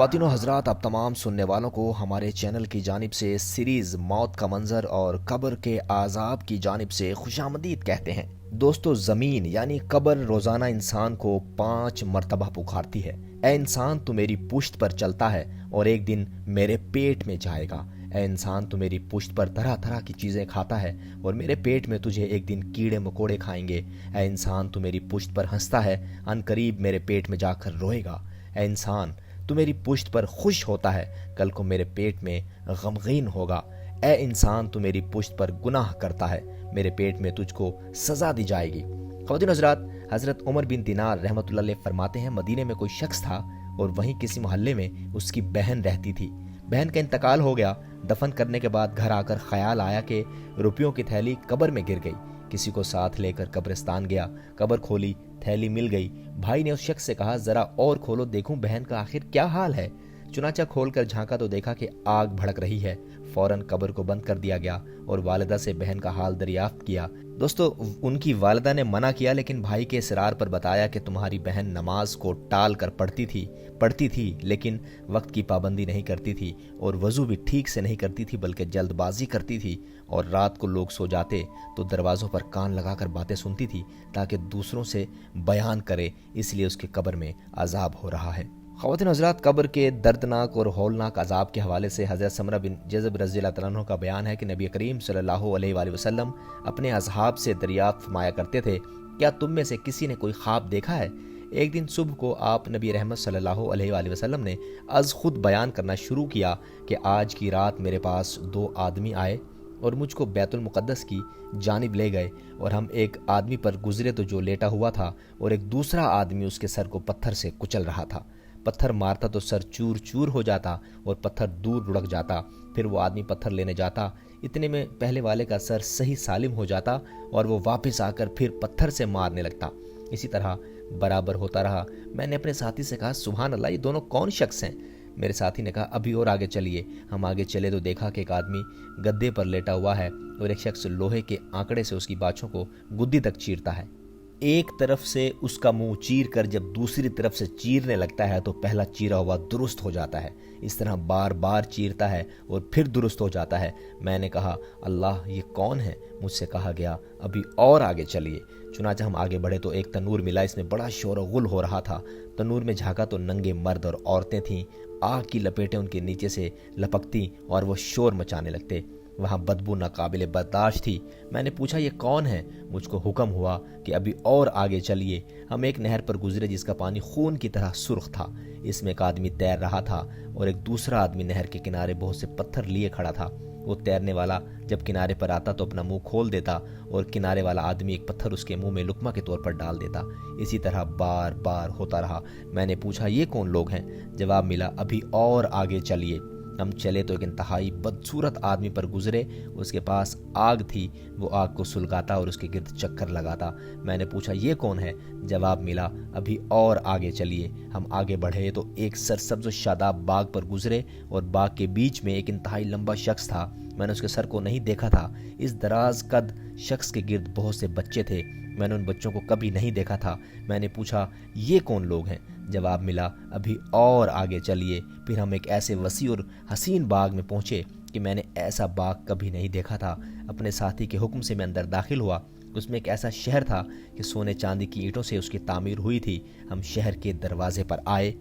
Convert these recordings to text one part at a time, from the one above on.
خواتین و حضرات، اب تمام سننے والوں کو ہمارے چینل کی جانب سے سیریز موت کا منظر اور قبر کے عذاب کی جانب سے خوش آمدید کہتے ہیں۔ دوستو، زمین یعنی قبر روزانہ انسان کو 5 مرتبہ پکارتی ہے۔ اے انسان، تو میری پشت پر چلتا ہے اور ایک دن میرے پیٹ میں جائے گا۔ اے انسان، تو میری پشت پر طرح طرح کی چیزیں کھاتا ہے اور میرے پیٹ میں تجھے ایک دن کیڑے مکوڑے کھائیں گے۔ اے انسان، تو میری پشت پر ہنستا ہے، ان قریب میرے پیٹ میں جا کر روئے گا۔ اے انسان، تو میری پشت پر خوش ہوتا ہے، کل کو میرے پیٹ میں غمگین ہوگا۔ اے انسان، تو میری پشت پر گناہ کرتا ہے، میرے پیٹ میں تجھ کو سزا دی جائے گی۔ خواتین حضرات، حضرت عمر بن دینار رحمۃ اللہ علیہ فرماتے ہیں، مدینے میں کوئی شخص تھا اور وہیں کسی محلے میں اس کی بہن رہتی تھی۔ بہن کا انتقال ہو گیا۔ دفن کرنے کے بعد گھر آ کر خیال آیا کہ روپیوں کی تھیلی قبر میں گر گئی۔ کسی کو ساتھ لے کر قبرستان گیا، قبر کھولی، تھیلی مل گئی۔ بھائی نے اس شخص سے کہا، ذرا اور کھولو، دیکھوں بہن کا آخر کیا حال ہے۔ چنانچہ کھول کر جھانکا تو دیکھا کہ آگ بھڑک رہی ہے۔ فوراً قبر کو بند کر دیا گیا اور والدہ سے بہن کا حال دریافت کیا۔ دوستو، ان کی والدہ نے منع کیا، لیکن بھائی کے اصرار پر بتایا کہ تمہاری بہن نماز کو ٹال کر پڑھتی تھی لیکن وقت کی پابندی نہیں کرتی تھی اور وضو بھی ٹھیک سے نہیں کرتی تھی بلکہ جلد بازی کرتی تھی، اور رات کو لوگ سو جاتے تو دروازوں پر کان لگا کر باتیں سنتی تھی تاکہ دوسروں سے بیان کرے، اس لیے اس کی قبر میں عذاب ہو رہا ہے۔ خواتین حضرات، قبر کے دردناک اور ہولناک عذاب کے حوالے سے حضرت سمرہ بن جذب رضی اللہ تعالیٰ عنہ کا بیان ہے کہ نبی کریم صلی اللہ علیہ وآلہ وسلم اپنے اصحاب سے دریافت فرمایا کرتے تھے، کیا تم میں سے کسی نے کوئی خواب دیکھا ہے؟ ایک دن صبح کو آپ نبی رحمت صلی اللہ علیہ وآلہ وسلم نے از خود بیان کرنا شروع کیا کہ آج کی رات میرے پاس 2 آدمی آئے اور مجھ کو بیت المقدس کی جانب لے گئے، اور ہم ایک آدمی پر گزرے تو جو لیٹا ہوا تھا اور ایک دوسرا آدمی اس کے سر کو پتھر سے کچل رہا تھا۔ پتھر مارتا تو سر چور چور ہو جاتا اور پتھر دور لڑک جاتا، پھر وہ آدمی پتھر لینے جاتا، اتنے میں پہلے والے کا سر صحیح سالم ہو جاتا اور وہ واپس آ کر پھر پتھر سے مارنے لگتا۔ اسی طرح برابر ہوتا رہا۔ میں نے اپنے ساتھی سے کہا، سبحان اللہ، یہ دونوں کون شخص ہیں؟ میرے ساتھی نے کہا، ابھی اور آگے چلیے۔ ہم آگے چلے تو دیکھا کہ ایک آدمی گدے پر لیٹا ہوا ہے اور ایک شخص لوہے کے آنکڑے سے اس کی باچھوں کو گدی تک چیرتا ہے۔ ایک طرف سے اس کا منہ چیر کر جب دوسری طرف سے چیرنے لگتا ہے تو پہلا چیرا ہوا درست ہو جاتا ہے۔ اس طرح بار بار چیرتا ہے اور پھر درست ہو جاتا ہے۔ میں نے کہا، اللہ، یہ کون ہے؟ مجھ سے کہا گیا، ابھی اور آگے چلیے۔ چنانچہ ہم آگے بڑھے تو ایک تنور ملا، اس میں بڑا شور و غل ہو رہا تھا۔ تنور میں جھانکا تو ننگے مرد اور عورتیں تھیں، آگ کی لپیٹیں ان کے نیچے سے لپکتی اور وہ شور مچانے لگتے۔ وہاں بدبو ناقابل برداشت تھی۔ میں نے پوچھا، یہ کون ہے؟ مجھ کو حکم ہوا کہ ابھی اور آگے چلیے۔ ہم ایک نہر پر گزرے جس کا پانی خون کی طرح سرخ تھا۔ اس میں ایک آدمی تیر رہا تھا اور ایک دوسرا آدمی نہر کے کنارے بہت سے پتھر لیے کھڑا تھا۔ وہ تیرنے والا جب کنارے پر آتا تو اپنا منہ کھول دیتا اور کنارے والا آدمی ایک پتھر اس کے منہ میں لقمہ کے طور پر ڈال دیتا۔ اسی طرح بار بار ہوتا رہا۔ میں نے پوچھا، یہ کون لوگ ہیں؟ جواب ملا، ابھی اور آگے چلیے۔ ہم چلے تو ایک انتہائی بدصورت آدمی پر گزرے، اس کے پاس آگ تھی، وہ آگ کو سلگاتا اور اس کے گرد چکر لگاتا۔ میں نے پوچھا، یہ کون ہے؟ جواب ملا، ابھی اور آگے چلیے۔ ہم آگے بڑھے تو ایک سرسبز و شاداب باغ پر گزرے اور باغ کے بیچ میں ایک انتہائی لمبا شخص تھا۔ میں نے اس کے سر کو نہیں دیکھا تھا۔ اس دراز قد شخص کے گرد بہت سے بچے تھے، میں نے ان بچوں کو کبھی نہیں دیکھا تھا۔ میں نے پوچھا، یہ کون لوگ ہیں؟ جواب ملا، ابھی اور آگے چلیے۔ پھر ہم ایک ایسے وسیع اور حسین باغ میں پہنچے کہ میں نے ایسا باغ کبھی نہیں دیکھا تھا۔ اپنے ساتھی کے حکم سے میں اندر داخل ہوا۔ اس میں ایک ایسا شہر تھا کہ سونے چاندی کی اینٹوں سے اس کی تعمیر ہوئی تھی۔ ہم شہر کے دروازے پر آئے،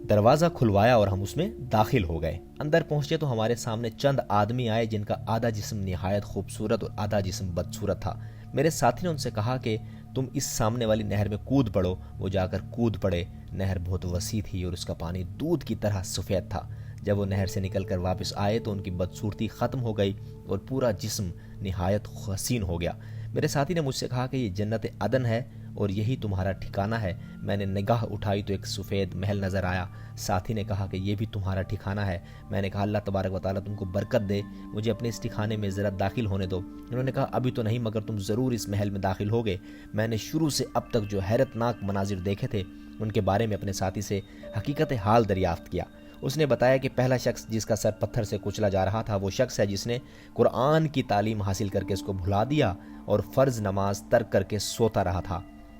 دروازہ کھلوایا اور ہم اس میں داخل ہو گئے۔ اندر پہنچے تو ہمارے سامنے چند آدمی آئے جن کا آدھا جسم نہایت خوبصورت اور آدھا جسم بدصورت تھا۔ میرے ساتھی نے ان سے کہا کہ تم اس سامنے والی نہر میں کود پڑو۔ وہ جا کر کود پڑے۔ نہر بہت وسیع تھی اور اس کا پانی دودھ کی طرح سفید تھا۔ جب وہ نہر سے نکل کر واپس آئے تو ان کی بدصورتی ختم ہو گئی اور پورا جسم نہایت حسین ہو گیا۔ میرے ساتھی نے مجھ سے کہا کہ یہ جنت عدن ہے اور یہی تمہارا ٹھکانہ ہے۔ میں نے نگاہ اٹھائی تو ایک سفید محل نظر آیا۔ ساتھی نے کہا کہ یہ بھی تمہارا ٹھکانہ ہے۔ میں نے کہا، اللہ تبارک و تعالیٰ تم کو برکت دے، مجھے اپنے اس ٹھکانے میں ذرا داخل ہونے دو۔ انہوں نے کہا، ابھی تو نہیں، مگر تم ضرور اس محل میں داخل ہوگے۔ میں نے شروع سے اب تک جو حیرت ناک مناظر دیکھے تھے ان کے بارے میں اپنے ساتھی سے حقیقت حال دریافت کیا۔ اس نے بتایا کہ پہلا شخص جس کا سر پتھر سے کچلا جا رہا تھا وہ شخص ہے جس نے قرآن کی تعلیم حاصل کر کے اس کو بھلا دیا اور فرض نماز ترک کر کے سوتا رہا تھا۔